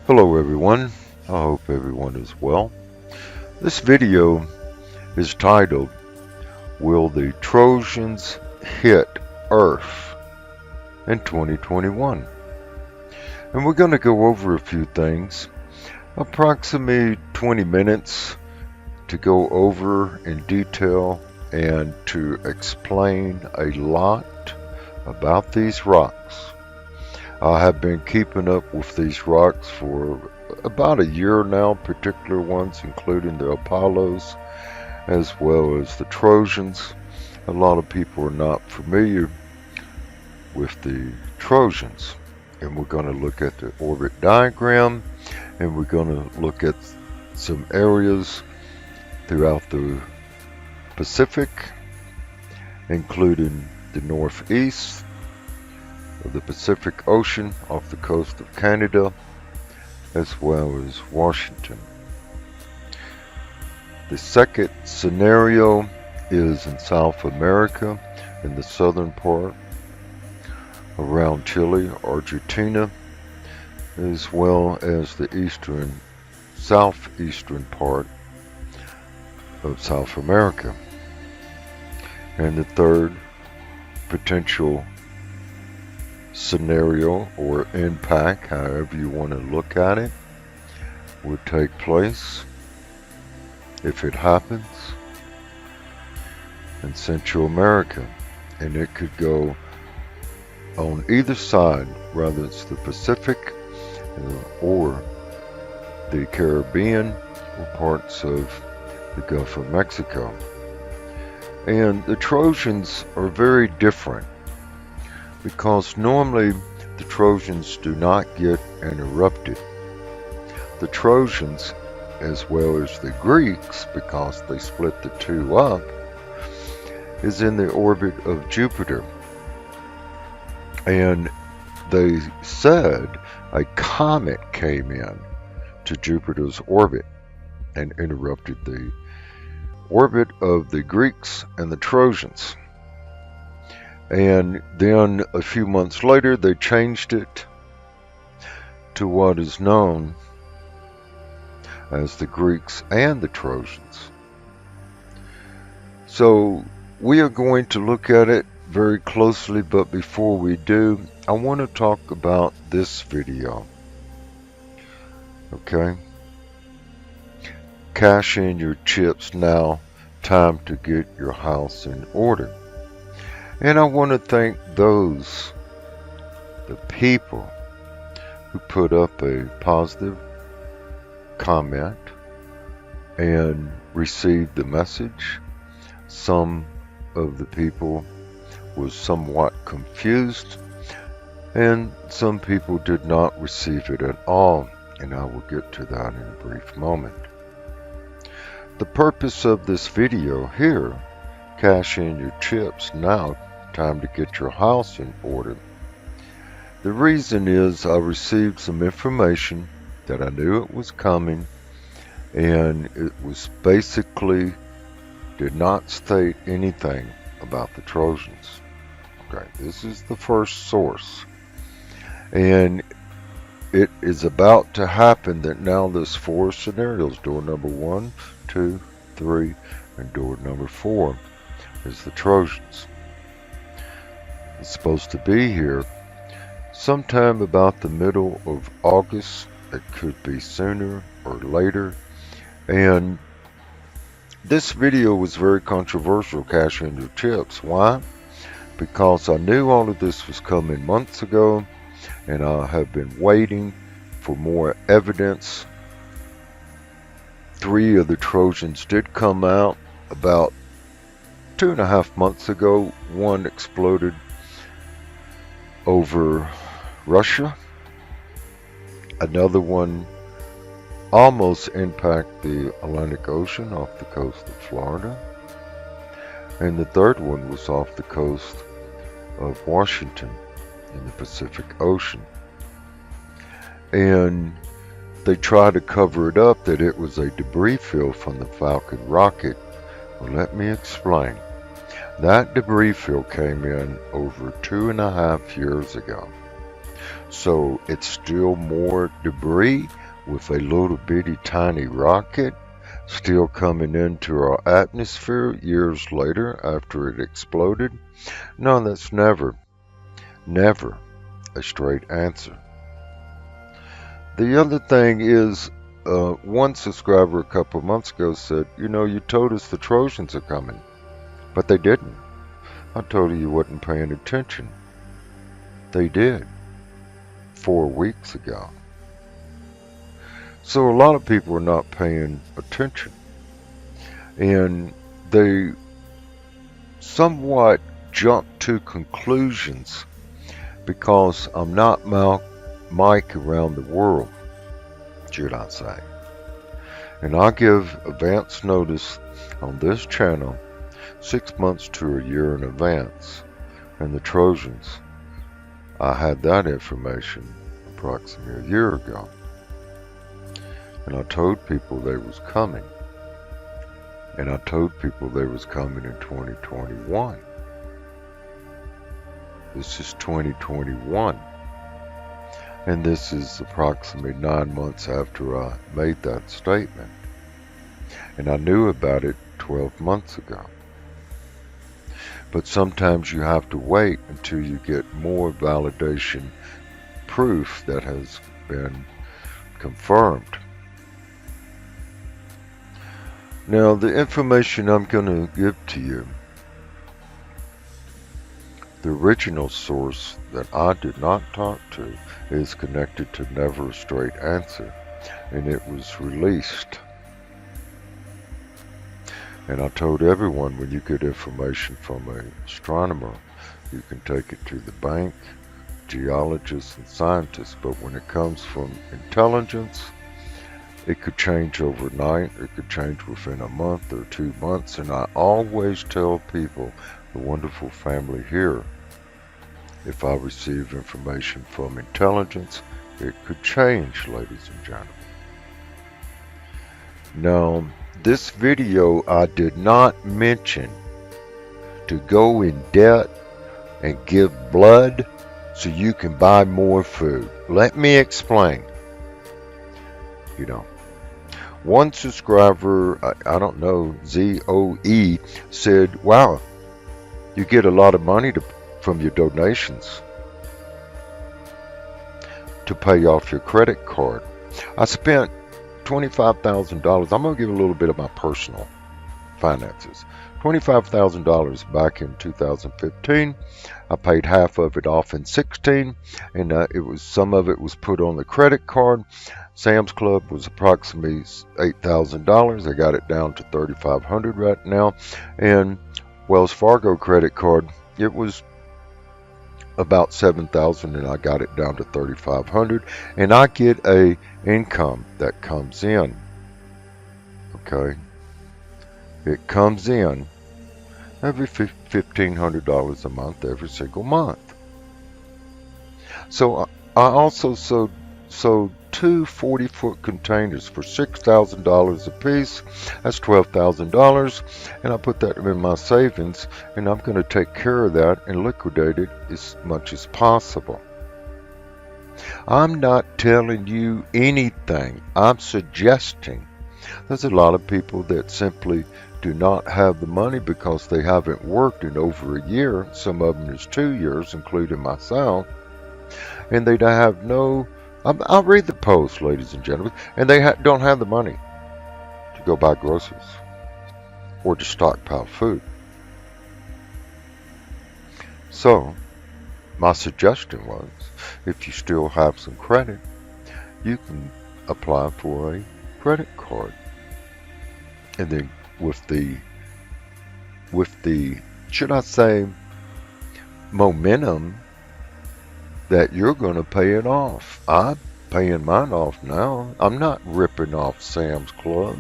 Hello everyone, I hope everyone is well. This video is titled, Will the Trojans Hit Earth in 2021? And we're going to go over a few things, approximately 20 minutes to go over in detail and to explain a lot about these rocks. I have been keeping up with these rocks for about a year now, particular ones including the Apollos as well as the Trojans. A lot of people are not familiar with the Trojans, and we're going to look at the orbit diagram, and we're going to look at some areas throughout the Pacific, including the northeast of the Pacific Ocean off the coast of Canada, as well as Washington. The second scenario is in South America, in the southern part, around Chile, Argentina, as well as the southeastern part of South America. And the third potential scenario or impact, however you want to look at it, would take place, if it happens, in Central America. And it could go on either side, whether it's the Pacific or the Caribbean or parts of the Gulf of Mexico. And the Trojans are very different, because normally the Trojans do not get interrupted. The Trojans, as well as the Greeks, because they split the two up, is in the orbit of Jupiter. And they said a comet came in to Jupiter's orbit and interrupted the orbit of the Greeks and the Trojans. And then a few months later, they changed it to what is known as the Greeks and the Trojans. So we are going to look at it very closely, but before we do, I want to talk about this video. Okay? Cash in your chips now. Time to get your house in order. And I want to thank the people who put up a positive comment and received the message. Some of the people was somewhat confused, and some people did not receive it at all, and I will get to that in a brief moment. The purpose of this video here, cash in your chips now, time to get your house in order. The reason is I received some information that I knew it was coming, and it was basically did not state anything about the Trojans. Okay, this is the first source, and it is about to happen that now there's 4 scenarios. Door number 1, 2, 3, and door number 4 is the Trojans. It's supposed to be here sometime about the middle of August. It could be sooner or later. And this video was very controversial, cash in your chips. Why? Because I knew all of this was coming months ago, and I have been waiting for more evidence. 3 of the Trojans did come out about 2.5 months ago. One exploded over Russia. Another one almost impacted the Atlantic Ocean off the coast of Florida. And the third one was off the coast of Washington in the Pacific Ocean. And they tried to cover it up that it was a debris field from the Falcon rocket. Well, let me explain. That debris field came in over 2.5 years ago. So it's still more debris with a little bitty tiny rocket still coming into our atmosphere years later after it exploded? No, that's never a straight answer. The other thing is, one subscriber a couple months ago said, you told us the Trojans are coming, but they didn't. I told you wasn't paying attention. They did 4 weeks ago. So a lot of people are not paying attention, and they somewhat jump to conclusions because I'm not Mike around the world, should I say. And I give advance notice on this channel 6 months to a year in advance. And the Trojans, I had that information approximately a year ago. And I told people they was coming. And I told people they was coming in 2021. This is 2021. And this is approximately 9 months after I made that statement. And I knew about it 12 months ago. But sometimes you have to wait until you get more validation proof that has been confirmed. Now, the information I'm going to give to you, the original source that I did not talk to, is connected to Never a Straight Answer, and it was released. And I told everyone, when you get information from an astronomer, you can take it to the bank, geologists and scientists, but when it comes from intelligence, it could change overnight, it could change within a month or 2 months, and I always tell people, the wonderful family here, if I receive information from intelligence, it could change, ladies and gentlemen. Now, this video I did not mention to go in debt and give blood so you can buy more food. Let me explain. One subscriber, I don't know, ZOE, said, wow, you get a lot of money from your donations to pay off your credit card. I spent $25,000. I'm going to give a little bit of my personal finances. $25,000 back in 2015. I paid half of it off in 16, and some of it was put on the credit card. Sam's Club was approximately $8,000. I got it down to $3,500 right now, and Wells Fargo credit card, it was about $7,000, and I got it down to $3,500, and I get a income that comes in. Okay, it comes in every $1,500 a month, every single month. So I also sold two 40-foot containers for $6,000 a piece. That's $12,000, and I put that in my savings, and I'm going to take care of that and liquidate it as much as possible. I'm not telling you anything. I'm suggesting. There's a lot of people that simply do not have the money because they haven't worked in over a year. Some of them is 2 years, including myself, and they have no. I'll read the post, ladies and gentlemen, and they don't have the money to go buy groceries or to stockpile food. So, my suggestion was, if you still have some credit, you can apply for a credit card. And then with the, should I say, momentum that you're going to pay it off. I'm paying mine off now. I'm not ripping off Sam's Club,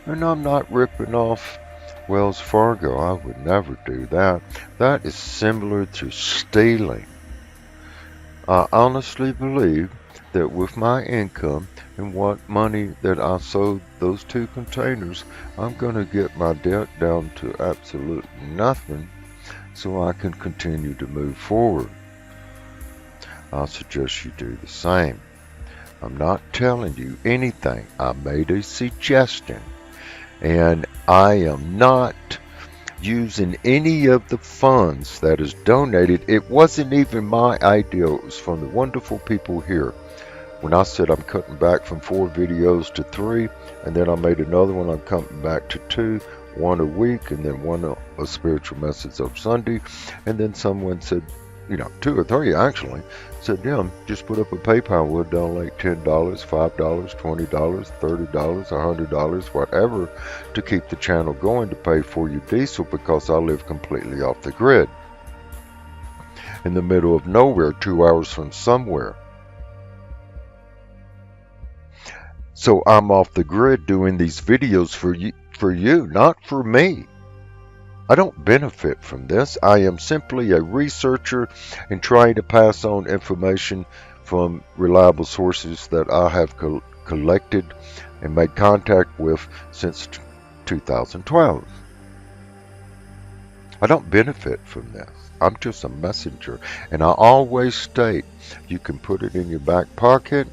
and I'm not ripping off Wells Fargo. I would never do that. That is similar to stealing. I honestly believe that with my income and what money that I sold those 2 containers, I'm going to get my debt down to absolute nothing so I can continue to move forward. I suggest you do the same. I'm not telling you anything. I made a suggestion. And I am not using any of the funds that is donated. It wasn't even my idea. It was from the wonderful people here. When I said I'm cutting back from 4 videos to 3, and then I made another one, I'm cutting back to 2, one a week, and then one a spiritual message of Sunday. And then someone said, 2 or 3 actually, said, yeah, just put up a PayPal. We'll donate $10, $5, $20, $30, $100, whatever, to keep the channel going, to pay for your diesel, because I live completely off the grid. In the middle of nowhere, 2 hours from somewhere. So I'm off the grid doing these videos for you, not for me. I don't benefit from this. I am simply a researcher and trying to pass on information from reliable sources that I have collected and made contact with since 2012. I don't benefit from this. I'm just a messenger. And I always state, you can put it in your back pocket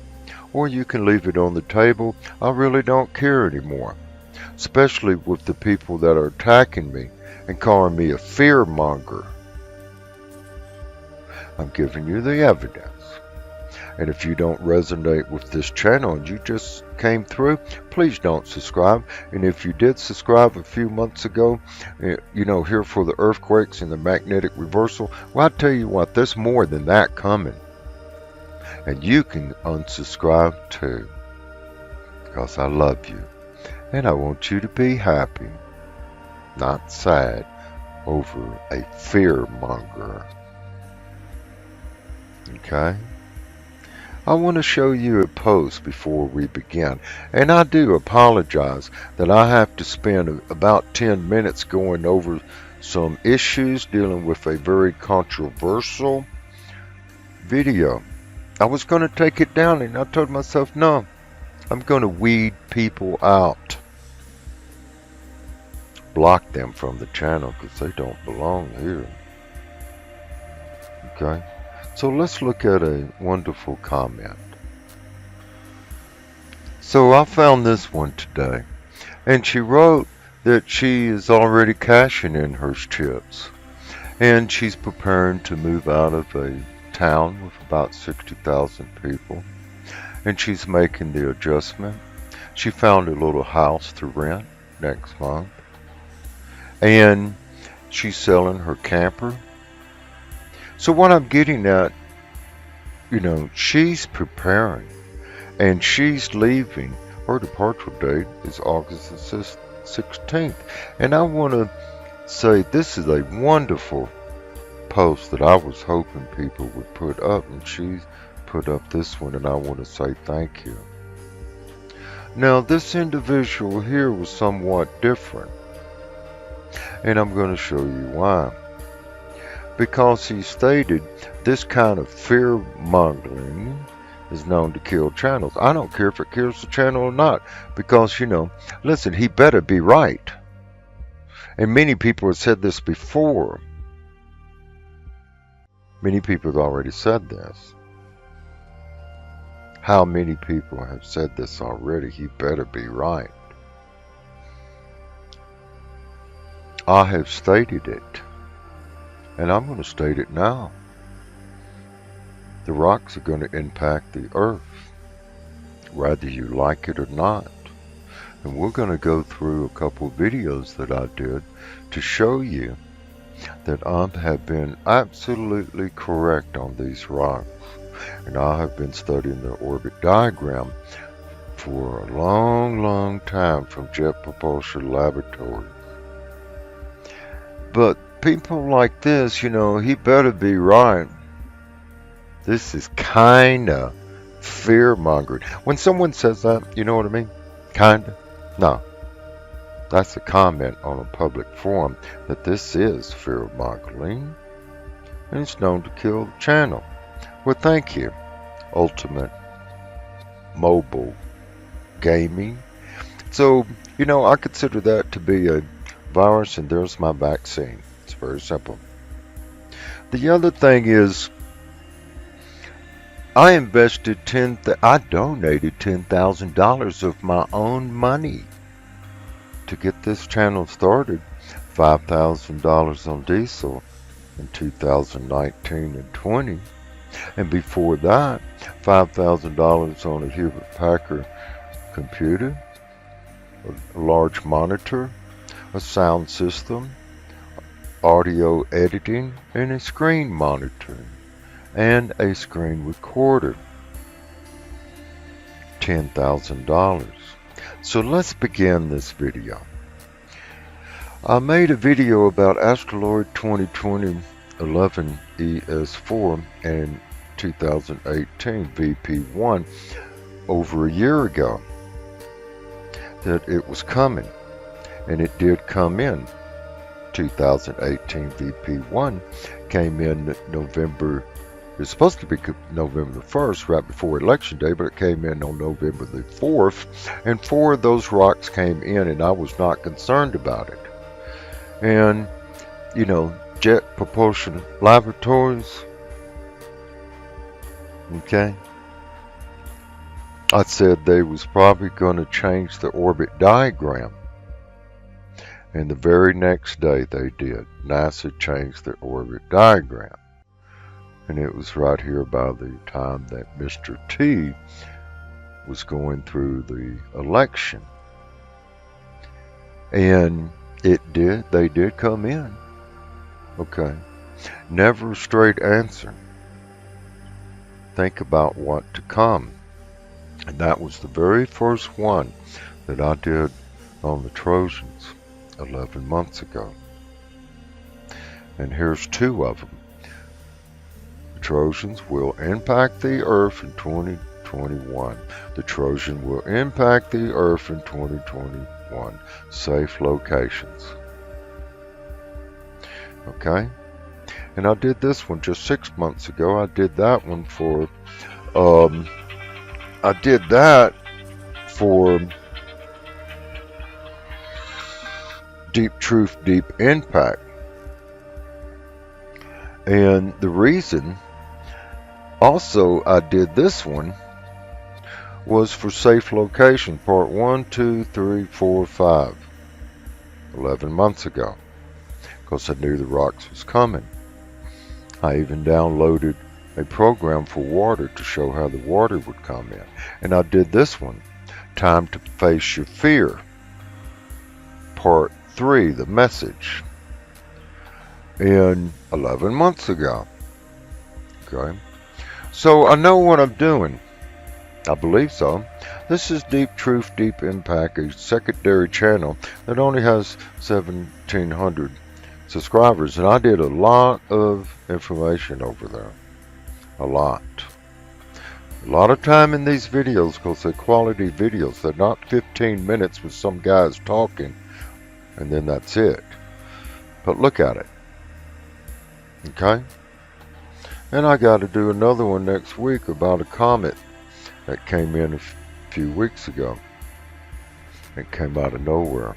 or you can leave it on the table. I really don't care anymore, especially with the people that are attacking me and calling me a fear monger. I'm giving you the evidence. And if you don't resonate with this channel and you just came through, please don't subscribe. And if you did subscribe a few months ago, here for the earthquakes and the magnetic reversal, well, I tell you what, there's more than that coming. And you can unsubscribe too, because I love you and I want you to be happy, not sad over a fear monger. Okay? I want to show you a post before we begin, and I do apologize that I have to spend about 10 minutes going over some issues dealing with a very controversial video. I was going to take it down, and I told myself, no, I'm going to weed people out. Block them from the channel because they don't belong here. Okay? So let's look at a wonderful comment. So I found this one today, and she wrote that she is already cashing in her chips, and she's preparing to move out of a town with about 60,000 people, and she's making the adjustment. She found a little house to rent next month, and she's selling her camper. So what I'm getting at, she's preparing and she's leaving. Her departure date is August the 16th. And I want to say this is a wonderful post that I was hoping people would put up, and she's put up this one, and I want to say thank you. Now, this individual here was somewhat different, and I'm going to show you why. Because he stated this kind of fear-mongering is known to kill channels. I don't care if it kills the channel or not, because, listen, he better be right. And many people have said this before. Many people have already said this. How many people have said this already? He better be right. I have stated it, and I'm going to state it now. The rocks are going to impact the earth, whether you like it or not. And we're going to go through a couple of videos that I did to show you that I have been absolutely correct on these rocks. And I have been studying the orbit diagram for a long, long time from Jet Propulsion Laboratory. But people like this, he better be right. This is kinda fear-mongering. When someone says that, you know what I mean? Kinda? No. That's a comment on a public forum that this is fear-mongering, and it's known to kill the channel. Well, thank you, Ultimate Mobile Gaming. So, I consider that to be a virus, and there's my vaccine. It's very simple. The other thing is, I invested I donated $10,000 of my own money to get this channel started. $5,000 on diesel in 2019 and 20. And before that, $5,000 on a Hewlett-Packard computer, a large monitor, a sound system, audio editing, and a screen monitor, and a screen recorder. $10,000. So let's begin this video. I made a video about Asteroid 2020 11 ES4 and 2018 VP1 over a year ago, that it was coming, and it did come in. 2018 VP1 came in November. It's supposed to be November the 1st, right before Election Day, but it came in on November the 4th, and 4 of those rocks came in, and I was not concerned about it. And, you know, Jet Propulsion Laboratories, okay, I said they was probably going to change the orbit diagram. And the very next day they did. NASA changed their orbit diagram. And it was right here by the time that Mr. T was going through the election. And they did come in. Okay. Never a straight answer. Think about what to come. And that was the very first one that I did on the Trojans 11 months ago. And here's 2 of them. The Trojans will impact the Earth in 2021. The Trojan will impact the Earth in 2021. Safe locations. Okay? And I did this one just 6 months ago. I did that one for Deep Truth, Deep Impact. And the reason also I did this one was for Safe Location, part 1, 2, 3, 4, 5, 11 months ago, because I knew the rocks was coming. I even downloaded a program for water to show how the water would come in. And I did this one, Time to Face Your Fear, part 3, the message, in 11 months ago. Okay, so I know what I'm doing. I believe so. This is Deep Truth, Deep Impact, a secondary channel that only has 1,700 subscribers, and I did a lot of information over there. A lot of time in these videos, because they're quality videos. They're not 15 minutes with some guys talking and then that's it. But look at it. Okay? And I got to do another one next week about a comet that came in a few weeks ago. It came out of nowhere.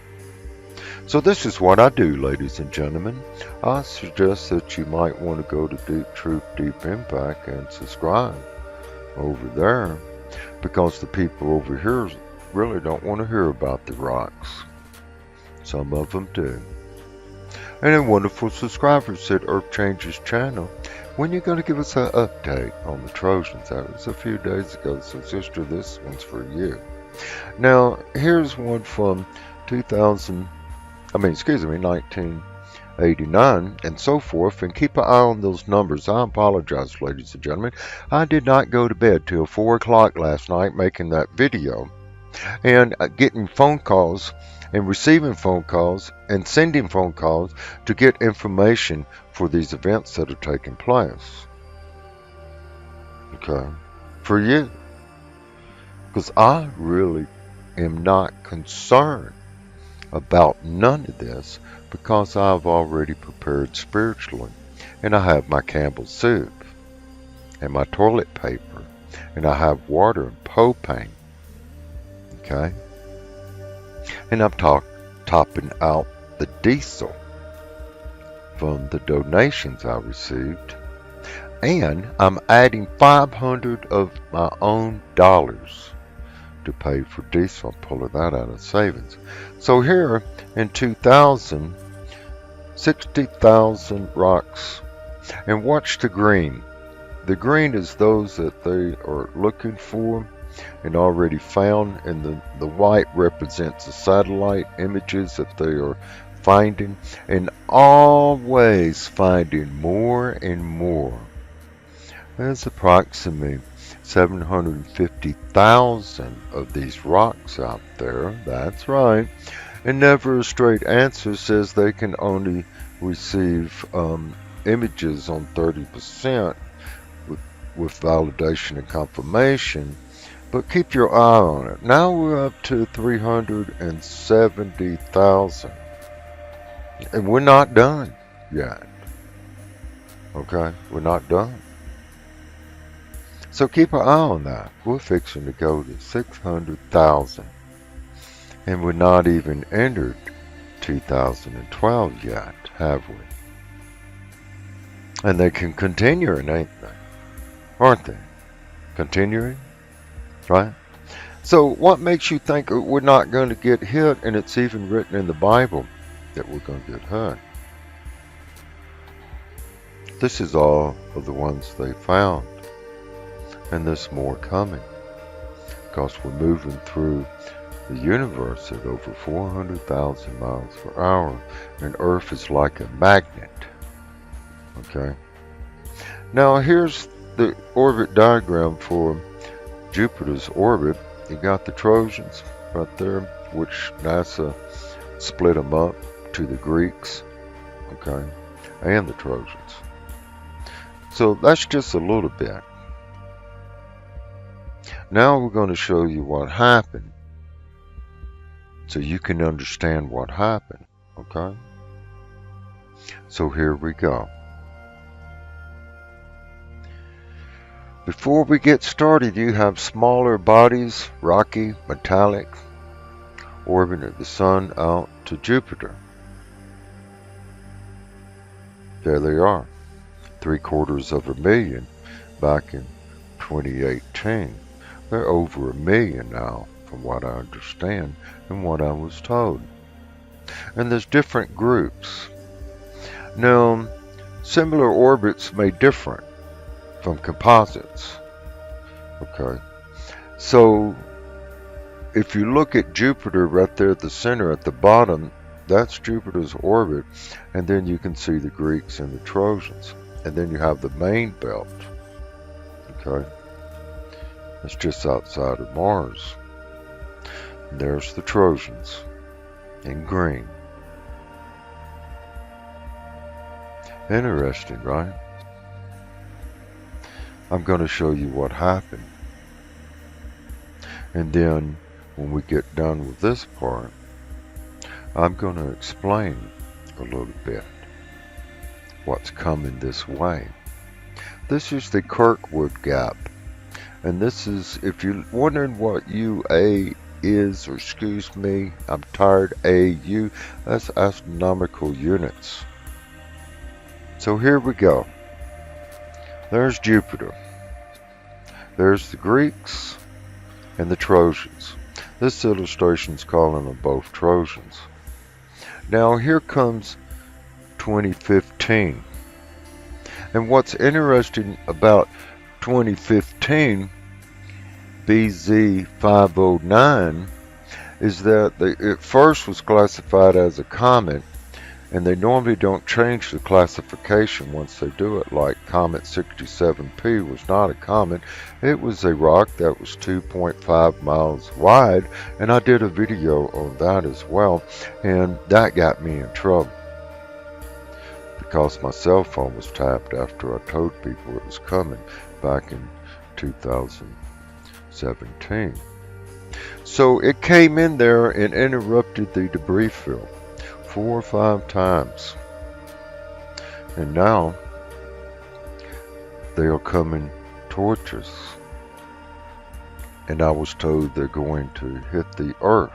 So this is what I do, ladies and gentlemen. I suggest that you might want to go to Deep Truth, Deep Impact and subscribe over there, because the people over here really don't want to hear about the rocks. Some of them do. And a wonderful subscriber said, Earth Changes channel, when you going to give us an update on the Trojans? That was a few days ago, so sister, this one's for you. Now, here's one from 1989 and so forth, and keep an eye on those numbers. I apologize, ladies and gentlemen. I did not go to bed till 4 o'clock last night making that video, and getting phone calls and receiving phone calls and sending phone calls to get information for these events that are taking place. Okay, for you, because I really am not concerned about none of this, because I've already prepared spiritually, and I have my Campbell soup and my toilet paper, and I have water and propane. Okay, and I'm topping out the diesel from the donations I received, And I'm adding 500 of my own dollars to pay for diesel. I'm pulling that out of savings. So here in 2000, 60,000 rocks. And watch the green. The green is those that they are looking for and already found, and the white represents the satellite images that they are finding, and always finding more and more. There's approximately 750,000 of these rocks out there. That's right. And Never a Straight Answer says they can only receive images on 30% with validation and confirmation. But keep your eye on it. Now we're up to 370,000. And we're not done yet. Okay? We're not done. So keep an eye on that. We're fixing to go to 600,000. And we're not even entered 2012 yet, have we? And they can continue, ain't they? Aren't they? Continuing? Right? So what makes you think we're not going to get hit, and it's even written in the Bible that we're going to get hit? This is all of the ones they found. And there's more coming. Because we're moving through the universe at over 400,000 miles per hour. And Earth is like a magnet. Okay? Now here's the orbit diagram for Jupiter's orbit. You got the Trojans right there, which NASA split them up to the Greeks, okay, and the Trojans. So that's just a little bit. Now we're going to show you what happened so you can understand what happened, okay? So here we go. Before we get started, you have smaller bodies, rocky, metallic, orbiting the Sun out to Jupiter. There they are, 750,000 back in 2018. They're over 1 million now, from what I understand and what I was told. And there's different groups. Now, similar orbits may differ from composites. Okay, so if you look at Jupiter right there at the center at the bottom, that's Jupiter's orbit, and then you can see the Greeks and the Trojans, and then you have the main belt. Okay, it's just outside of Mars. And there's the Trojans in green. Interesting, right? I'm going to show you what happened. And then when we get done with this part, I'm going to explain a little bit what's coming this way. This is the Kirkwood Gap. And this is, if you're wondering what UA is, or excuse me, I'm tired, AU, that's astronomical units. So here we go. There's Jupiter. There's the Greeks and the Trojans. This illustration is calling them both Trojans. Now here comes 2015. And what's interesting about 2015 BZ509 is that it first was classified as a comet, and they normally don't change the classification once they do it, like Comet 67P was not a comet. It was a rock that was 2.5 miles wide, and I did a video on that as well, and that got me in trouble because my cell phone was tapped after I told people it was coming back in 2017. So it came in there and interrupted the debris field 4 or 5 times. And now they are coming towards us. And I was told they're going to hit the Earth.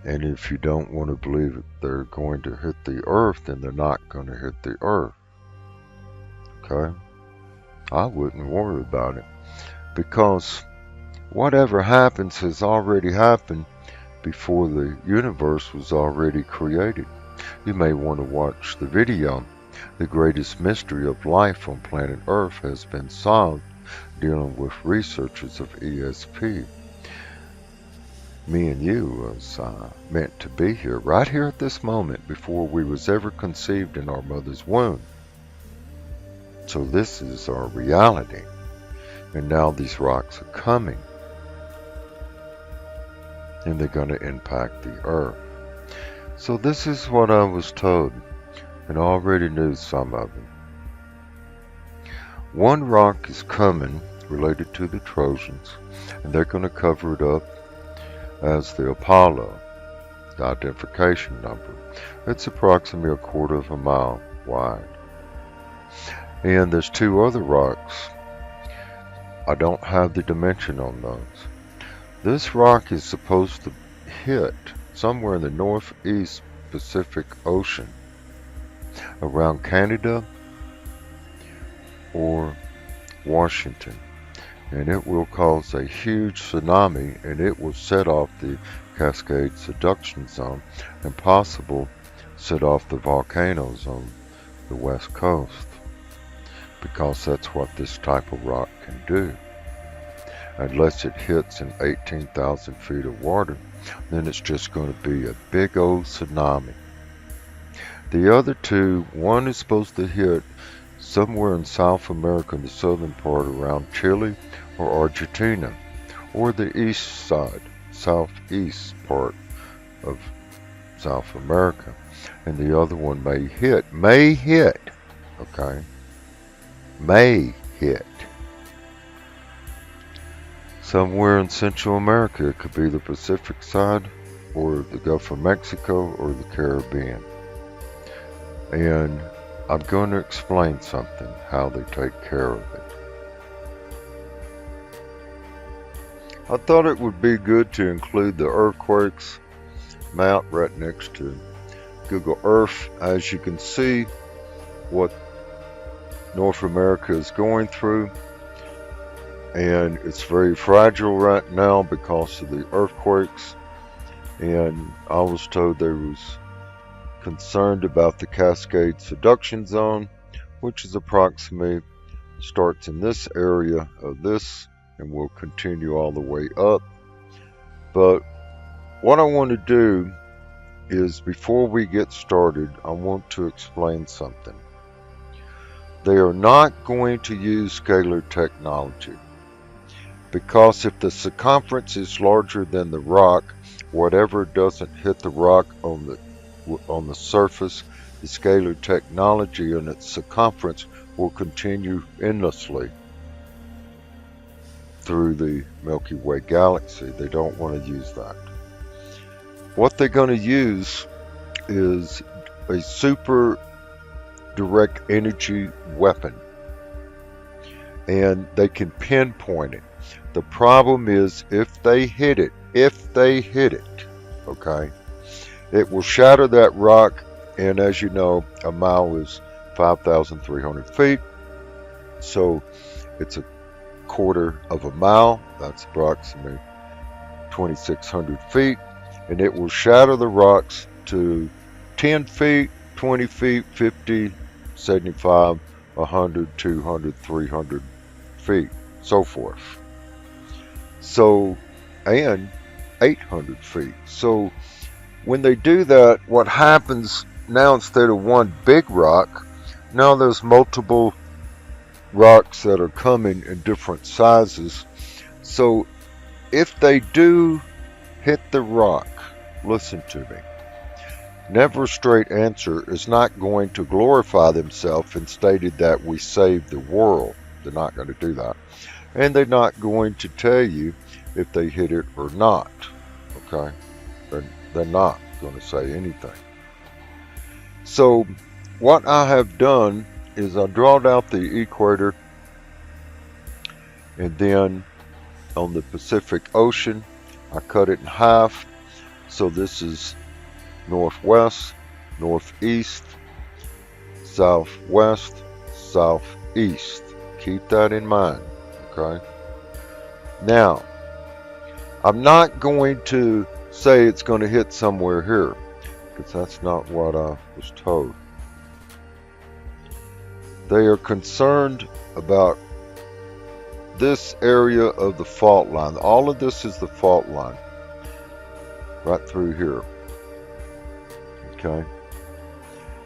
And if you don't want to believe it, they're going to hit the Earth, then they're not going to hit the Earth. okay? I wouldn't worry about it, because whatever happens has already happened before the universe was already created. You may want to watch the video, The Greatest Mystery of Life on Planet Earth Has Been Solved, dealing with researchers of ESP. Me and you was meant to be here, right here at this moment, before we was ever conceived in our mother's womb. So this is our reality. And now these rocks are coming. And they're going to impact the Earth. So this is what I was told, and I already knew some of it. One rock is coming related to the Trojans, and they're going to cover it up as the Apollo, the identification number. It's approximately 1/4 of a mile wide. And there's 2 other rocks. I don't have the dimension on those. This rock is supposed to hit somewhere in the northeast Pacific Ocean, around Canada or Washington, and it will cause a huge tsunami, and it will set off the Cascade Subduction Zone and possibly set off the volcanoes on the west coast, because that's what this type of rock can do. Unless it hits in 18,000 feet of water, then it's just going to be a big old tsunami. The other 2, one is supposed to hit somewhere in South America, in the southern part around Chile or Argentina, or the east side, southeast part of South America. And the other one may hit, okay? May hit somewhere in Central America. It could be the Pacific side, or the Gulf of Mexico, or the Caribbean. And I'm going to explain something, how they take care of it. I thought it would be good to include the earthquakes map right next to Google Earth. As you can see what North America is going through, and it's very fragile right now because of the earthquakes. And I was told they was concerned about the Cascade Subduction Zone, which is approximately, starts in this area of this and will continue all the way up. But what I want to do is, before we get started, I want to explain something. They are not going to use scalar technology, because if the circumference is larger than the rock, whatever doesn't hit the rock on the surface, the scalar technology and its circumference will continue endlessly through the Milky Way galaxy. They don't want to use that. What they're going to use is a super direct energy weapon, and they can pinpoint it. The problem is, if they hit it, okay, it will shatter that rock. And as you know, a mile is 5,300 feet. So it's 1/4 of a mile. That's approximately 2,600 feet. And it will shatter the rocks to 10 feet, 20 feet, 50, 75, 100, 200, 300 feet, so forth. So, and 800 feet. So when they do that, what happens now, instead of one big rock, now there's multiple rocks that are coming in different sizes. So if they do hit the rock, listen to me, Never Straight Answer is not going to glorify themselves and stated that we saved the world. They're not going to do that. And they're not going to tell you if they hit it or not. Okay? They're not going to say anything. So what I have done is I drawed out the equator, and then on the Pacific Ocean I cut it in half. So this is northwest, northeast, southwest, southeast. east. Keep that in mind, okay? Now, I'm not going to say it's going to hit somewhere here, because that's not what I was told. They are concerned about this area of the fault line. All of this is the fault line, right through here, okay?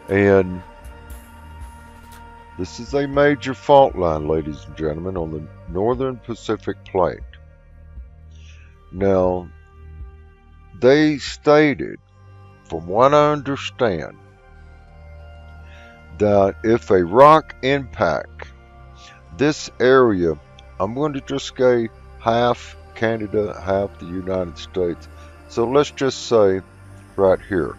And this is a major fault line, ladies and gentlemen, on the northern Pacific plate. Now, they stated, from what I understand, that if a rock impact this area, I'm going to just say half Canada, half the United States. So let's just say right here.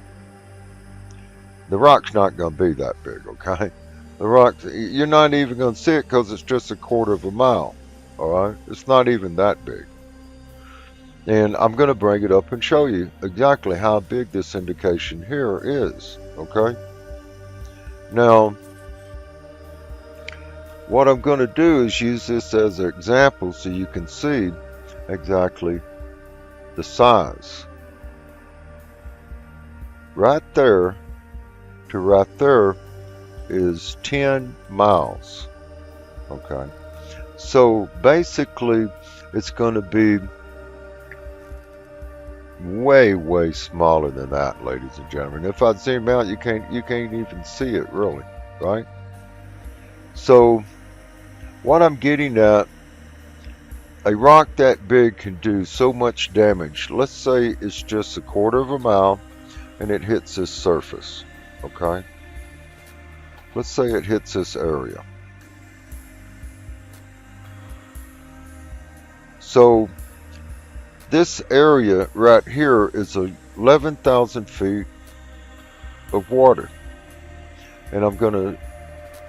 The rock's not going to be that big, okay? The rock, you're not even going to see it because it's just a quarter of a mile, all right? It's not even that big. And I'm going to bring it up and show you exactly how big this indication here is, okay? Now, what I'm going to do is use this as an example so you can see exactly the size. Right there to right there is 10 miles, okay? So basically it's going to be way smaller than that, ladies and gentlemen. If I zoom out, you can't even see it really, right? So what I'm getting at, a rock that big can do so much damage. Let's say it's just a quarter of a mile and it hits this surface, okay? Let's say it hits this area. So this area right here is 11,000 feet of water. And I'm going to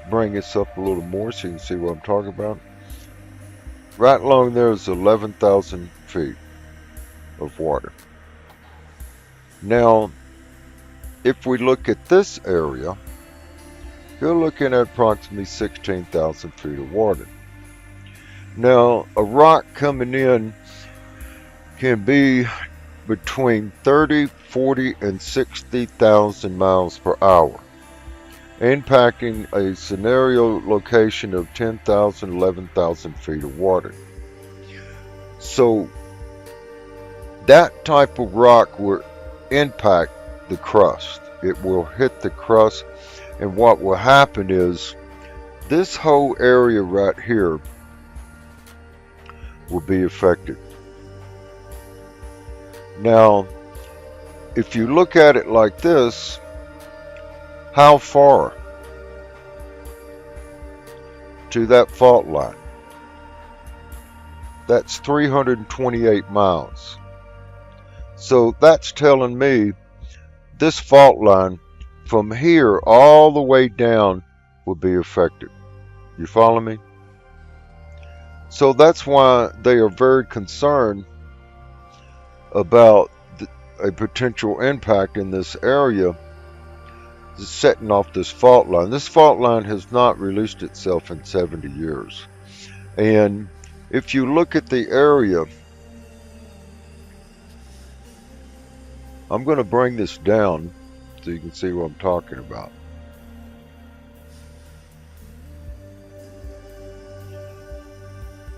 bring this up a little more so you can see what I'm talking about. Right along there is 11,000 feet of water. Now, if we look at this area, you're looking at approximately 16,000 feet of water. Now, a rock coming in can be between 30, 40, and 60,000 miles per hour, impacting a scenario location of 10,000, 11,000 feet of water. So that type of rock will impact the crust. It will hit the crust, and what will happen is this whole area right here will be affected. Now, if you look at it like this, how far to that fault line? That's 328 miles. So that's telling me this fault line from here all the way down will be affected. You follow me? So that's why they are very concerned about a potential impact in this area setting off this fault line. This fault line has not released itself in 70 years. And if you look at the area, I'm going to bring this down so you can see what I'm talking about.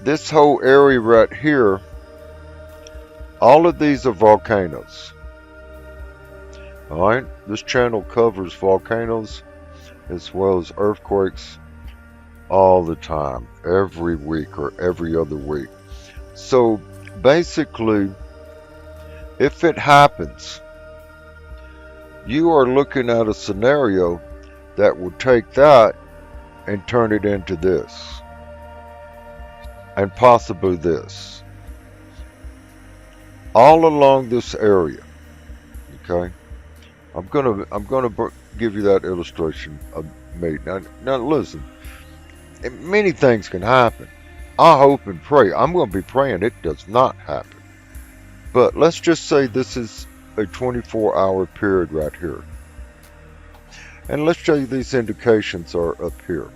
This whole area right here, all of these are volcanoes. Alright, this channel covers volcanoes as well as earthquakes all the time, every week or every other week. So basically, if it happens, you are looking at a scenario that will take that and turn it into this, and possibly this, all along this area. Okay, I'm gonna give you that illustration of me. Now listen, many things can happen. I hope and pray. I'm going to be praying it does not happen. But let's just say this is a 24-hour period right here. And let's show you these indications are up here.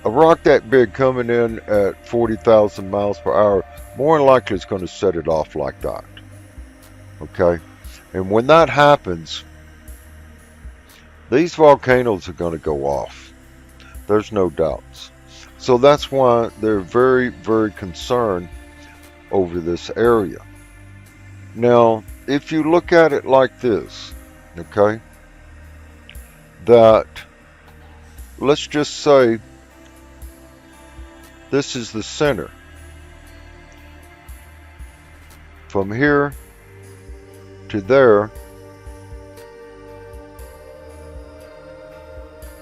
a rock that big coming in at 40,000 miles per hour, more than likely it's going to set it off like that. Okay? And when that happens, these volcanoes are going to go off. There's no doubts. So that's why they're very, very concerned over this area. Now, if you look at it like this, okay, that let's just say this is the center. From here to there,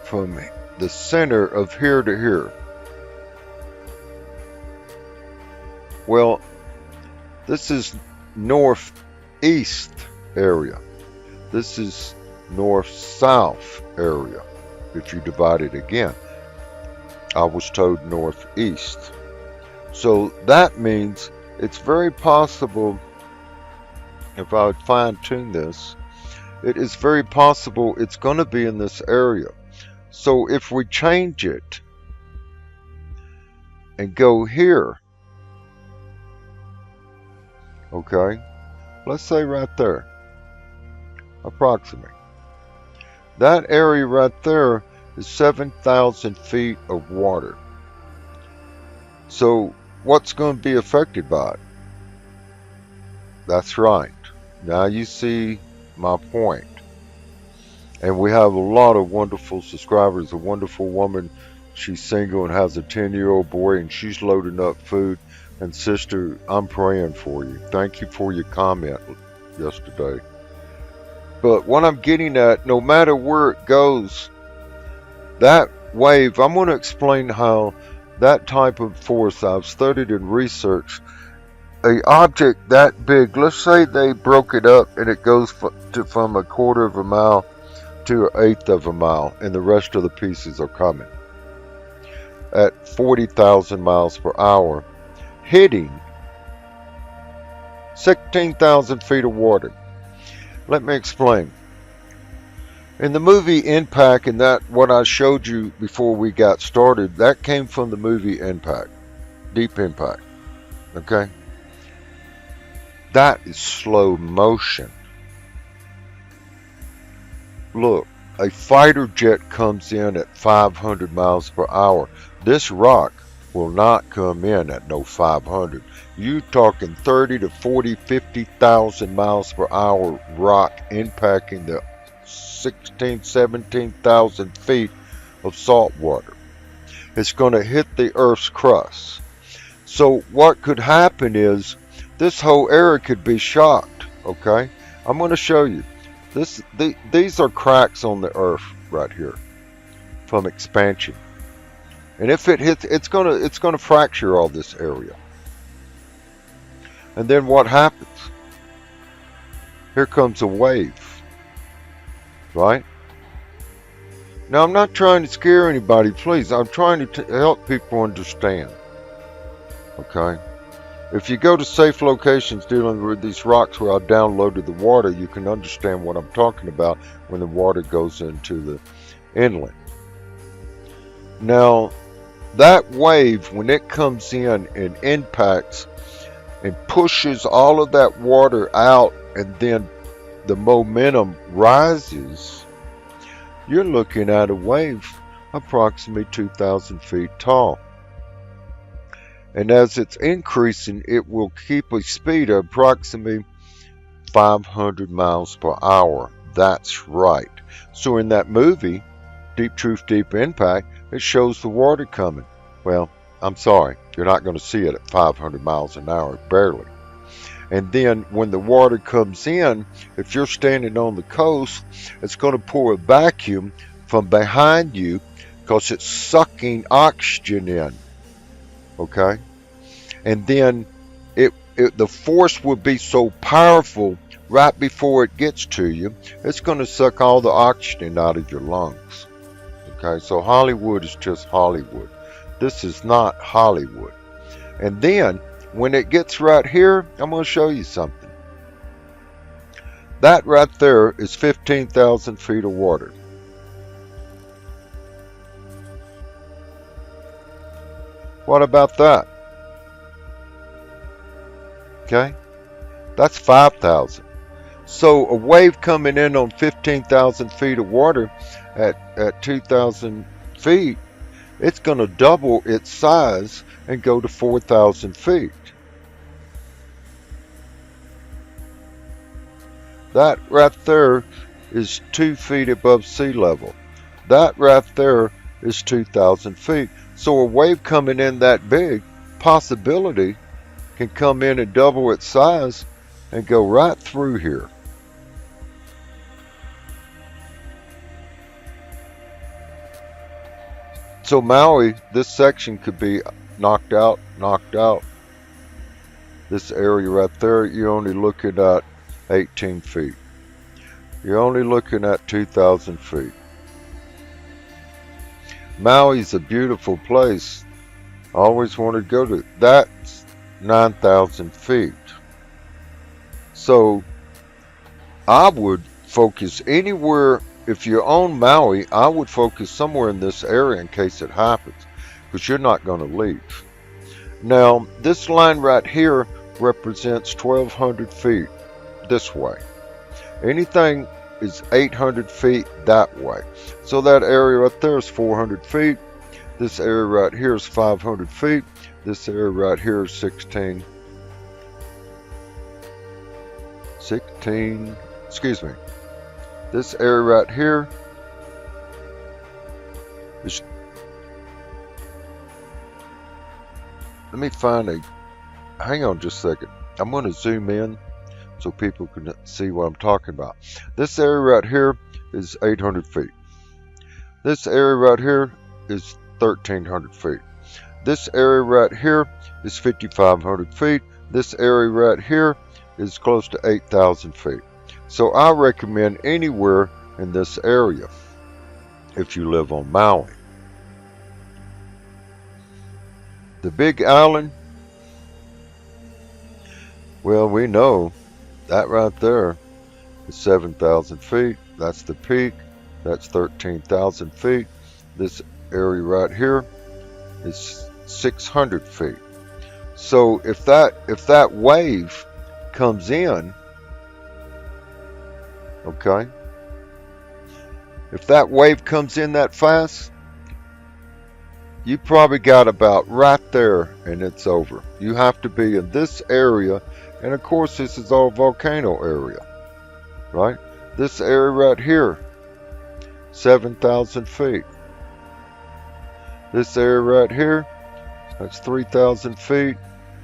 from the center of here to here. Well, this is northeast area. This is north-south area. If you divide it again, I was told northeast. So that means it's very possible, if I would fine-tune this, it is very possible it's going to be in this area. So if we change it and go here, okay, let's say right there, approximately. That area right there is 7,000 feet of water. So what's going to be affected by it? That's right. Now you see my point. And we have a lot of wonderful subscribers. A wonderful woman, she's single and has a 10-year-old boy, and she's loading up food. And sister, I'm praying for you. Thank you for your comment yesterday. But what I'm getting at, no matter where it goes, that wave, I'm going to explain how that type of force I've studied and researched. An object that big, let's say they broke it up and it goes from a quarter of a mile to an eighth of a mile, and the rest of the pieces are coming at 40,000 miles per hour, hitting 16,000 feet of water. Let me explain. In the movie Impact, and that what I showed you before we got started, that came from the movie Impact, Deep Impact. Okay? That is slow motion. Look, a fighter jet comes in at 500 miles per hour. This rock will not come in at no 500. You talking 30 to 40, 50,000 miles per hour rock impacting the 16, 17,000 feet of salt water. It's going to hit the Earth's crust. So what could happen is this whole area could be shocked. Okay, I'm going to show you. These are cracks on the Earth right here from expansion, and if it hits, it's gonna fracture all this area. And then what happens? Here comes a wave, right? Now I'm not trying to scare anybody, please. I'm trying to help people understand. Okay. If you go to safe locations dealing with these rocks where I downloaded the water, you can understand what I'm talking about when the water goes into the inlet. Now, that wave, when it comes in and impacts and pushes all of that water out, and then the momentum rises, you're looking at a wave approximately 2,000 feet tall. And as it's increasing, it will keep a speed of approximately 500 miles per hour. That's right. So in that movie, Deep Truth, Deep Impact, it shows the water coming. Well, I'm sorry, you're not going to see it at 500 miles an hour, barely. And then when the water comes in, if you're standing on the coast, it's going to pour a vacuum from behind you because it's sucking oxygen in. Okay, and then the force will be so powerful right before it gets to you, it's going to suck all the oxygen out of your lungs. Okay, so Hollywood is just Hollywood. This is not Hollywood. And then when it gets right here, I'm going to show you something. That right there is 15,000 feet of water. What about that? Okay, that's 5,000. So a wave coming in on 15,000 feet of water at 2,000 feet, it's going to double its size and go to 4,000 feet. That right there is 2 feet above sea level. That right there is 2,000 feet. So a wave coming in that big, possibility can come in and double its size and go right through here. So Maui, this section could be knocked out. This area right there, you're only looking at 18 feet. You're only looking at 2,000 feet. Maui's a beautiful place. I always wanted to go to. That's 9,000 feet. So I would focus anywhere. If you're on Maui, I would focus somewhere in this area in case it happens, because you're not going to leave. Now, this line right here represents 1,200 feet this way. Anything is 800 feet that way. So that area right there is 400 feet. This area right here is 500 feet. This area right here is 16, excuse me. This area right here is, let me find a, hang on just a second. I'm going to zoom in so people can see what I'm talking about. This area right here is 800 feet. This area right here is 1,300 feet. This area right here is 5,500 feet. This area right here is close to 8,000 feet. So I recommend anywhere in this area if you live on Maui. The Big Island, well, we know that right there is 7,000 feet. That's the peak. That's 13,000 feet. This area right here is 600 feet. So if that wave comes in, okay, if that wave comes in that fast, you probably got about right there and it's over. You have to be in this area, and of course this is all volcano area, right? This area right here, 7,000 feet. This area right here, that's 3,000 feet,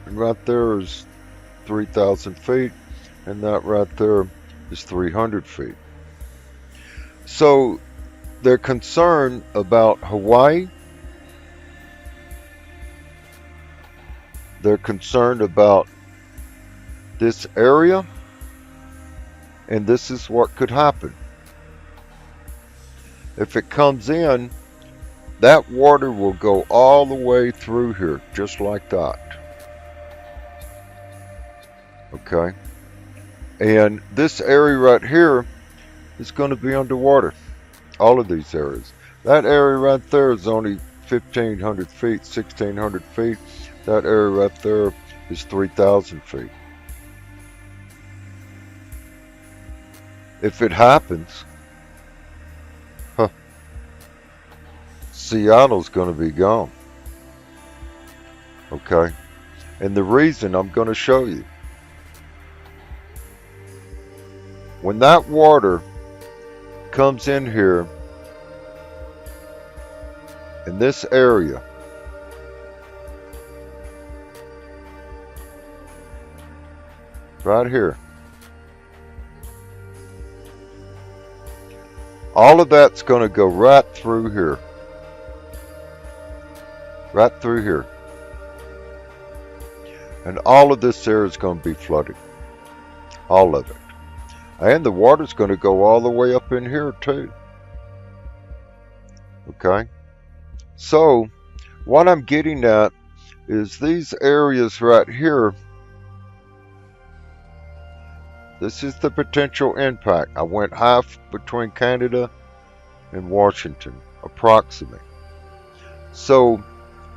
and right there is 3,000 feet, and that right there is 300 feet. So they're concerned about Hawaii. They're concerned about this area, and this is what could happen. If it comes in, that water will go all the way through here, just like that. Okay? And this area right here is going to be underwater. All of these areas. That area right there is only 1,500 feet, 1,600 feet. That area right there is 3,000 feet. If it happens, Seattle's going to be gone. Okay? And the reason I'm going to show you. When that water comes in here, in this area, right here, all of that's going to go right through here. Right through here. And all of this area is going to be flooded. All of it. And the water's going to go all the way up in here too. Okay? So, what I'm getting at is these areas right here. This is the potential impact. I went half between Canada and Washington, approximately. So,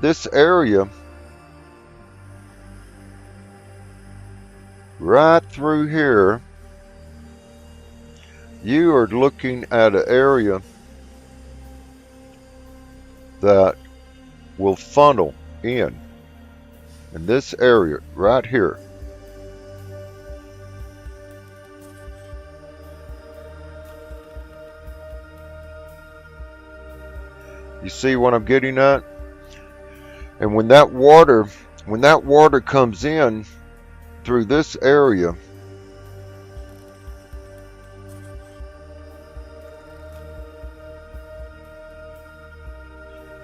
this area right through here, you are looking at an area that will funnel in this area right here. You see what I'm getting at? And when that water comes in through this area,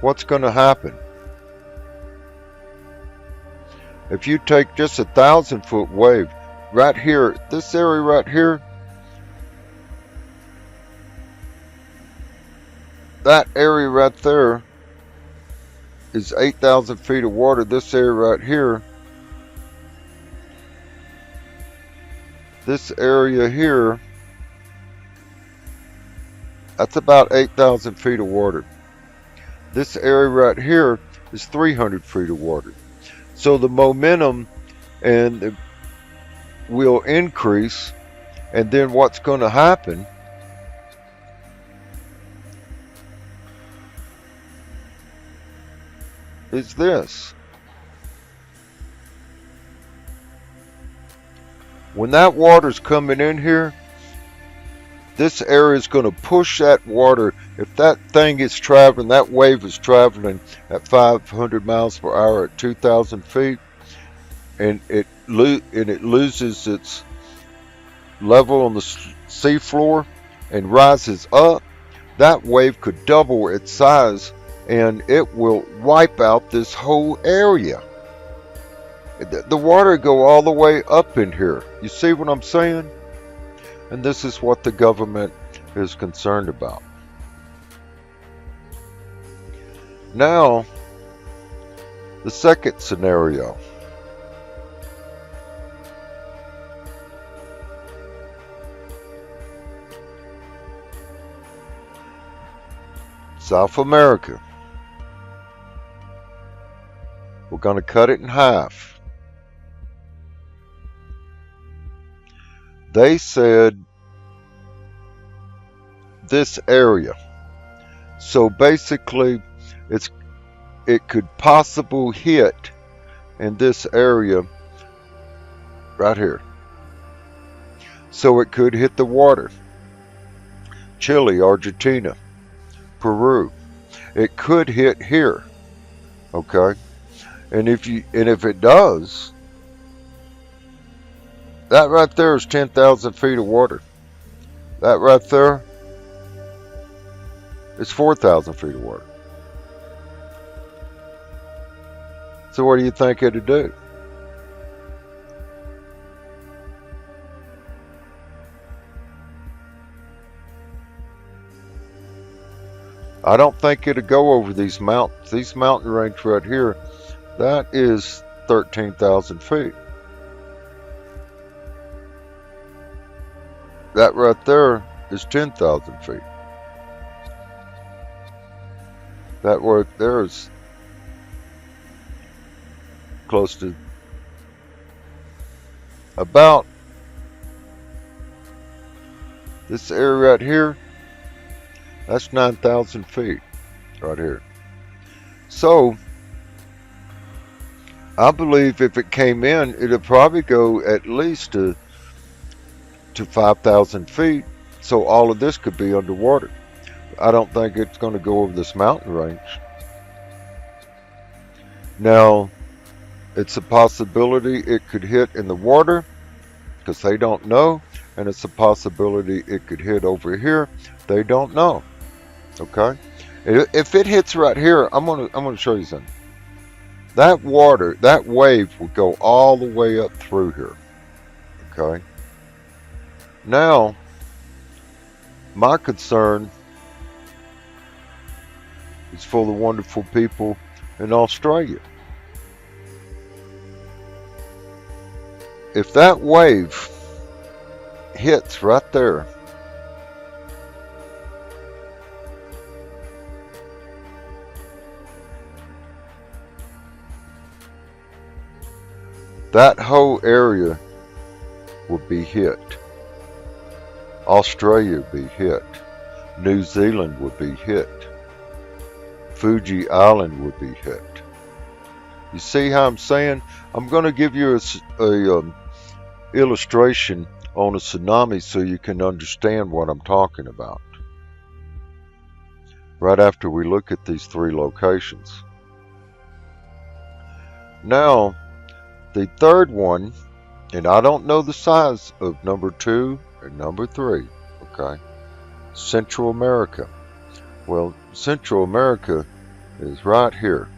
what's going to happen? If you take just 1,000-foot wave right here, this area right here, that area right there is 8,000 feet of water. This area right here, this area here, that's about 8,000 feet of water. This area right here is 300 feet of water. So the momentum will increase, and then what's going to happen is this. When that water's coming in here, this area is going to push that water. If that thing is traveling, that wave is traveling at 500 miles per hour at 2,000 feet, and it loses its level on the sea floor and rises up, that wave could double its size and it will wipe out this whole area. The water go all the way up in here. You see what I'm saying? And this is what the government is concerned about. Now, the second scenario. South America. We're going to cut it in half. They said this area. So basically, it could possibly hit in this area right here. So it could hit the water. Chile, Argentina, Peru. It could hit here. Okay? And if it does, that right there is 10,000 feet of water. That right there is 4,000 feet of water. So what do you think it'd do? I don't think it'd go over these mountains. These mountain range right here, that is 13,000 feet. That right there is 10,000 feet. That right there is close to about this area right here. That's 9,000 feet right here. So I believe if it came in, it'd probably go at least to 5,000 feet. So all of this could be underwater. I don't think it's going to go over this mountain range. Now, it's a possibility it could hit in the water because they don't know, and it's a possibility it could hit over here. They don't know. Okay, if it hits right here, I'm gonna show you something. That water, that wave will go all the way up through here. Okay. Now, my concern is for the wonderful people in Australia. If that wave hits right there, that whole area would be hit. Australia would be hit. New Zealand would be hit. Fuji Island would be hit. You see how I'm saying? I'm going to give you a illustration on a tsunami so you can understand what I'm talking about. Right after we look at these three locations. Now, the third one, and I don't know the size of number 2 and number 3, okay? Central America. Well, Central America is right here,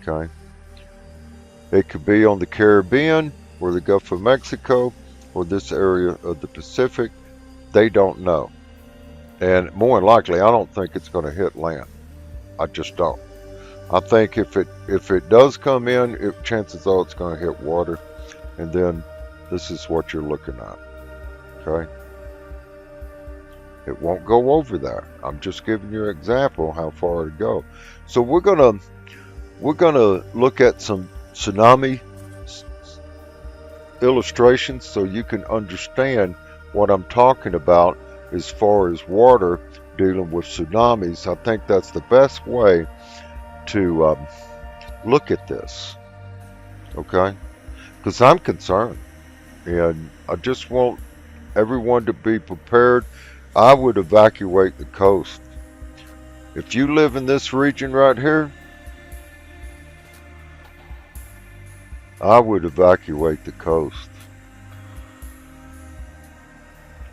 okay? It could be on the Caribbean or the Gulf of Mexico or this area of the Pacific. They don't know. And more than likely, I don't think it's going to hit land. I just don't. I think if it does come in, chances are it's going to hit water. And then this is what you're looking at. Okay? It won't go over that. I'm just giving you an example how far to go. So we're gonna look at some tsunami illustrations so you can understand what I'm talking about as far as water dealing with tsunamis. I think that's the best way to look at this, okay? Because I'm concerned, and I just want everyone to be prepared. I would evacuate the coast. If you live in this region right here, I would evacuate the coast.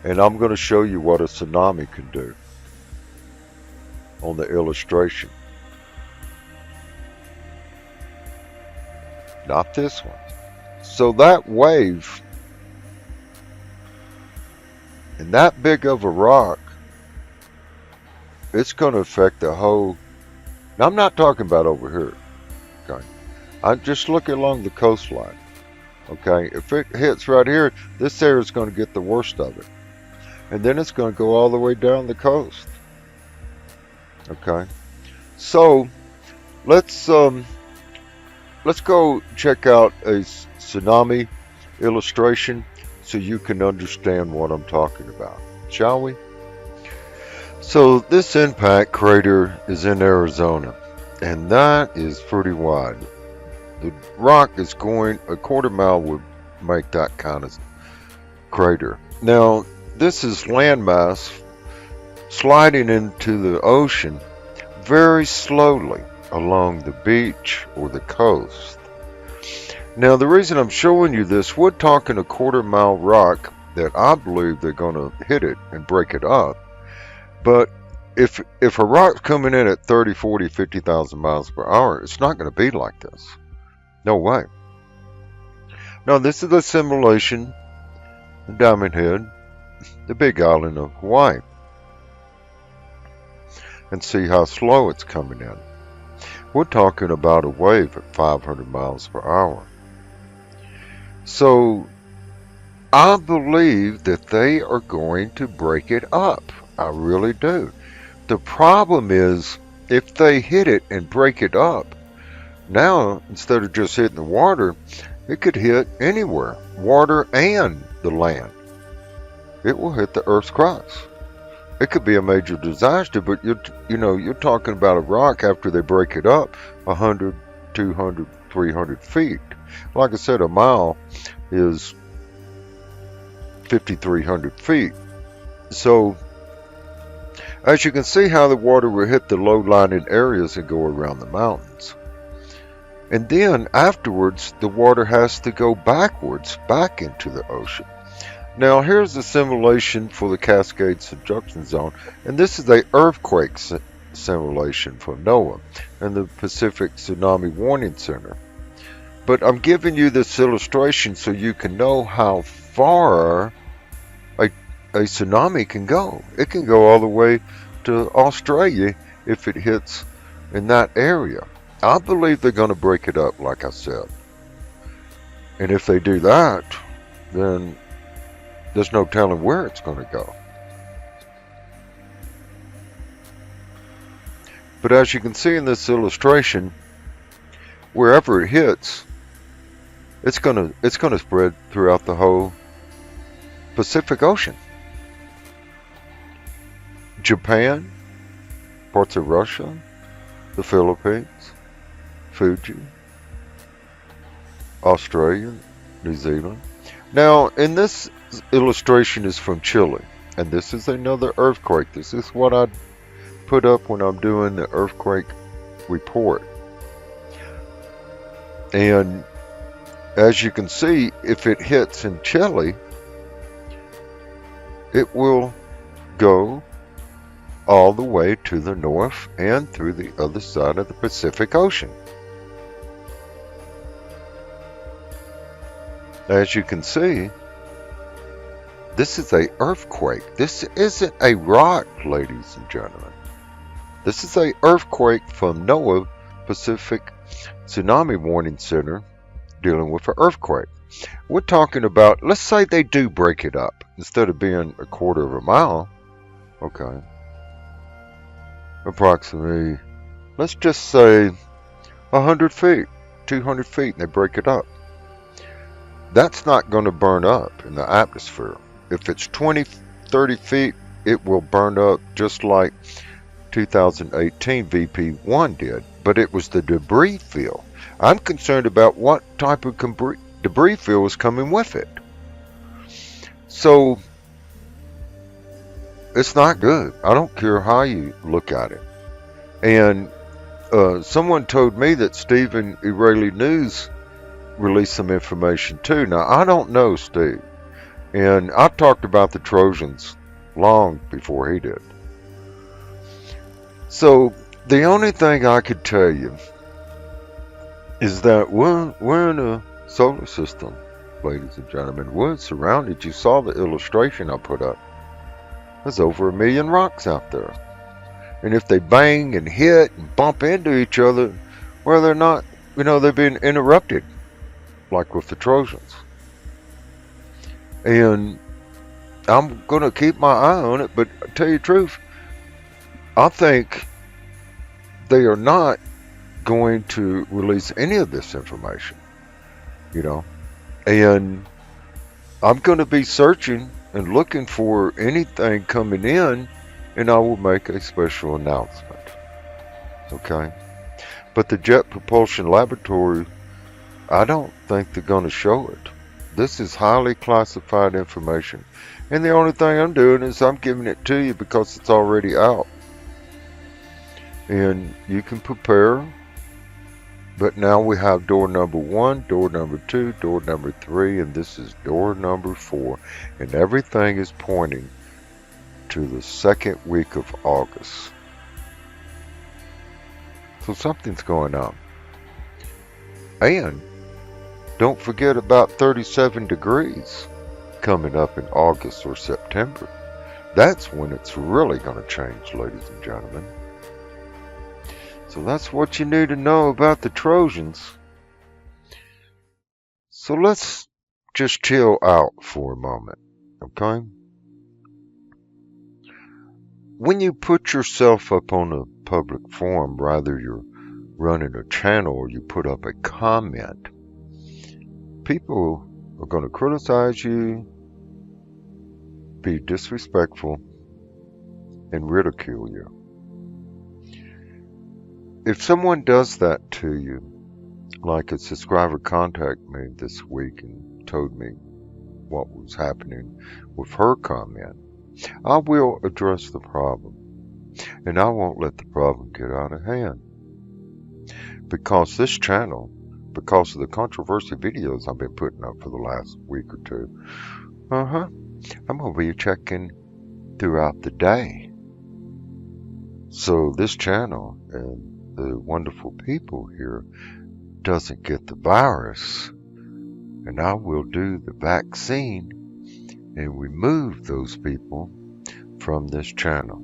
And I'm going to show you what a tsunami can do on the illustration. Not this one. So that wave, and that big of a rock, it's going to affect the whole. Now, I'm not talking about over here. Okay, I'm just looking along the coastline. Okay, if it hits right here, this area is going to get the worst of it, and then it's going to go all the way down the coast. Okay, so let's go check out a tsunami illustration so you can understand what I'm talking about, shall we? So this impact crater is in Arizona, and that is pretty wide. The rock is going a quarter mile would make that kind of crater. Now, this is landmass sliding into the ocean very slowly along the beach or the coast. Now, the reason I'm showing you this, we're talking a quarter mile rock that I believe they're going to hit it and break it up. But if a rock's coming in at 30, 40, 50,000 miles per hour, it's not going to be like this. No way. Now, this is a simulation of Diamond Head, the big island of Hawaii. And see how slow it's coming in. We're talking about a wave at 500 miles per hour. So, I believe that they are going to break it up. I really do. The problem is, if they hit it and break it up, now, instead of just hitting the water, it could hit anywhere, water and the land. It will hit the Earth's crust. It could be a major disaster, but you're talking about a rock after they break it up 100, 200, 300 feet. Like I said, a mile is 5,300 feet. So, as you can see how the water will hit the low-lying areas and go around the mountains. And then afterwards, the water has to go backwards, back into the ocean. Now, here's a simulation for the Cascade Subduction Zone, and this is an earthquake simulation for NOAA and the Pacific Tsunami Warning Center. But I'm giving you this illustration so you can know how far a tsunami can go. It can go all the way to Australia if it hits in that area. I believe they're going to break it up, like I said. And if they do that, then there's no telling where it's going to go. But as you can see in this illustration, wherever it hits, it's gonna spread throughout the whole Pacific Ocean. Japan, parts of Russia, the Philippines, Fuji, Australia, New Zealand. Now, in this illustration is from Chile, and this is another earthquake. This is what I put up when I'm doing the earthquake report. And as you can see, if it hits in Chile, it will go all the way to the north and through the other side of the Pacific Ocean. As you can see, this is an earthquake. This isn't a rock, ladies and gentlemen. This is an earthquake from NOAA Pacific Tsunami Warning Center dealing with an earthquake. We're talking about, let's say they do break it up. Instead of being a quarter of a mile, okay, approximately, let's just say 100 feet, 200 feet, and they break it up. That's not going to burn up in the atmosphere. If it's 20, 30 feet, it will burn up just like 2018 VP1 did, but it was the debris field. I'm concerned about what type of debris field is coming with it. So it's not good. I don't care how you look at it. And someone told me that Stephen Israeli News released some information too. Now, I don't know Steve. And I talked about the Trojans long before he did. So the only thing I could tell you is that we're in a solar system, ladies and gentlemen. We're surrounded. You saw the illustration I put up. There's over 1 million rocks out there. And if they bang and hit and bump into each other, well, they're not, they're being interrupted, like with the Trojans. And I'm going to keep my eye on it, but to tell you the truth, I think they are not going to release any of this information, and I'm going to be searching and looking for anything coming in, and I will make a special announcement, okay? But the Jet Propulsion Laboratory, I don't think they're going to show it. This is highly classified information, and the only thing I'm doing is I'm giving it to you because it's already out. And you can prepare, but now we have door number 1, door number 2, door number 3, and this is door number 4, and everything is pointing to the second week of August. So something's going on. And don't forget about 37 degrees coming up in August or September. That's when it's really going to change, ladies and gentlemen. So that's what you need to know about the Trojans. So let's just chill out for a moment, okay? When you put yourself up on a public forum, rather you're running a channel or you put up a comment, people are going to criticize you, be disrespectful, and ridicule you. If someone does that to you, like a subscriber contacted me this week and told me what was happening with her comment, I will address the problem, and I won't let the problem get out of hand. Because this channel, because of the controversy videos I've been putting up for the last week or two, I'm going to be checking throughout the day. So this channel and the wonderful people here doesn't get the virus, and I will do the vaccine and remove those people from this channel.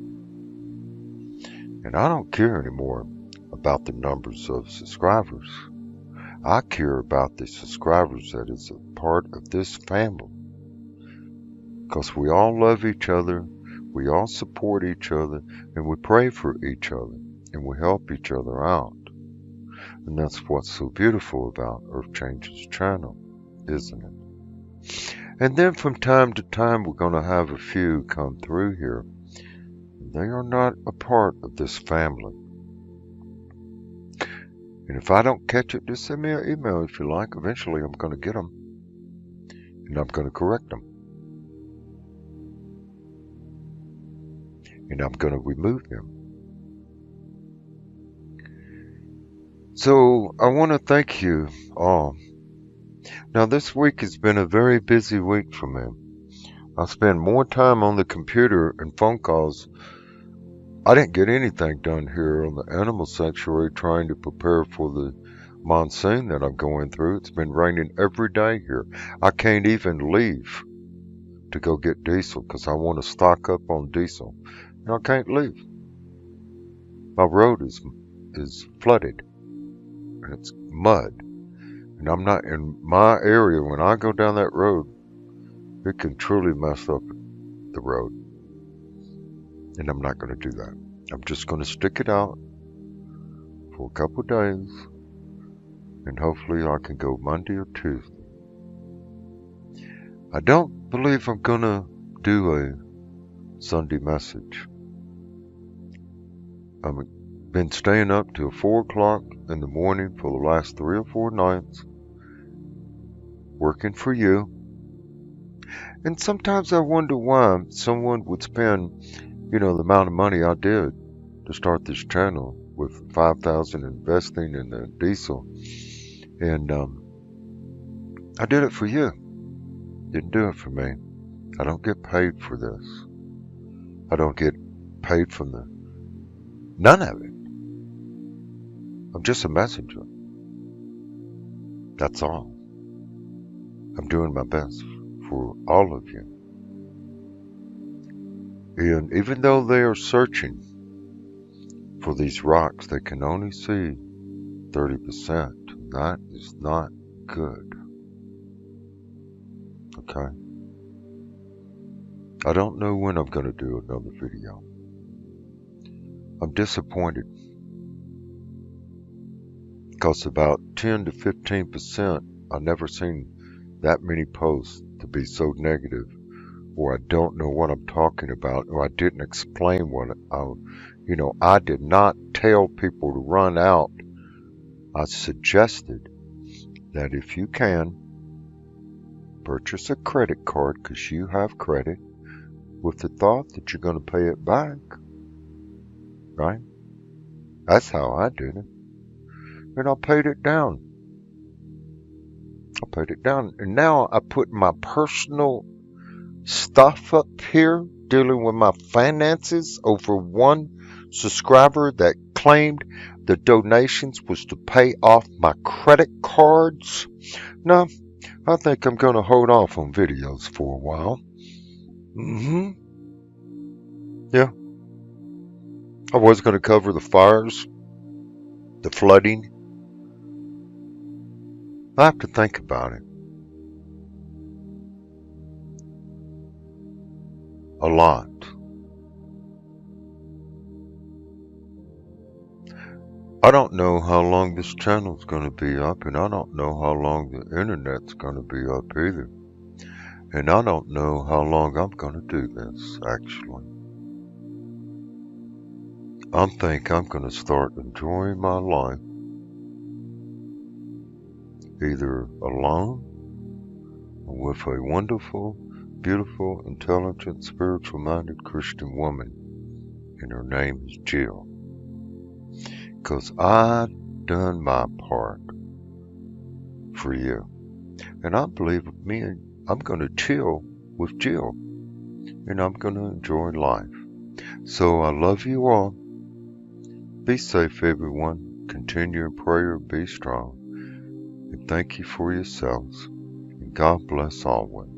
And I don't care anymore about the numbers of subscribers. I care about the subscribers that is a part of this family, because we all love each other, we all support each other, and we pray for each other, and we help each other out. And that's what's so beautiful about Earth Changes channel. isn't it? And then from time to time, we're going to have a few come through here. They are not a part of this family. And if I don't catch it, just send me an email if you like. Eventually, I'm going to get them. And I'm going to correct them. And I'm going to remove them. So, I want to thank you all. Now, this week has been a very busy week for me. I spend more time on the computer and phone calls. I didn't get anything done here on the animal sanctuary trying to prepare for the monsoon that I'm going through. It's been raining every day here. I can't even leave to go get diesel because I want to stock up on diesel. And I can't leave. My road is flooded and it's mud. And I'm not in my area. When I go down that road, it can truly mess up the road. And I'm not going to do that. I'm just going to stick it out for a couple of days. And hopefully I can go Monday or Tuesday. I don't believe I'm going to do a Sunday message. I've been staying up till 4 o'clock in the morning for the last 3 or 4 nights. Working for you. And sometimes I wonder why someone would spend, the amount of money I did to start this channel with $5,000 investing in the diesel. And I did it for you. Didn't do it for me. I don't get paid for this. I don't get paid from none of it. I'm just a messenger. That's all. I'm doing my best for all of you. And even though they are searching for these rocks, they can only see 30%. That is not good. Okay? I don't know when I'm going to do another video. I'm disappointed. Because about 10 to 15%, I've never seen that many posts to be so negative, or I don't know what I'm talking about, or I didn't explain what I did not tell people to run out. I suggested that if you can, purchase a credit card because you have credit with the thought that you're going to pay it back. Right? That's how I did it. And I paid it down. And now I put my personal stuff up here dealing with my finances over one subscriber that claimed the donations was to pay off my credit cards. No, I think I'm going to hold off on videos for a while. Yeah. I was going to cover the fires, the flooding. I have to think about it. A lot. I don't know how long this channel's going to be up, and I don't know how long the internet's going to be up either. And I don't know how long I'm going to do this, actually. I think I'm going to start enjoying my life either alone or with a wonderful, beautiful, intelligent, spiritual-minded Christian woman, and her name is Jill. Because I've done my part for you. And I believe I'm going to chill with Jill. And I'm going to enjoy life. So I love you all. Be safe, everyone. Continue in prayer. Be strong. And thank you for yourselves. And God bless always.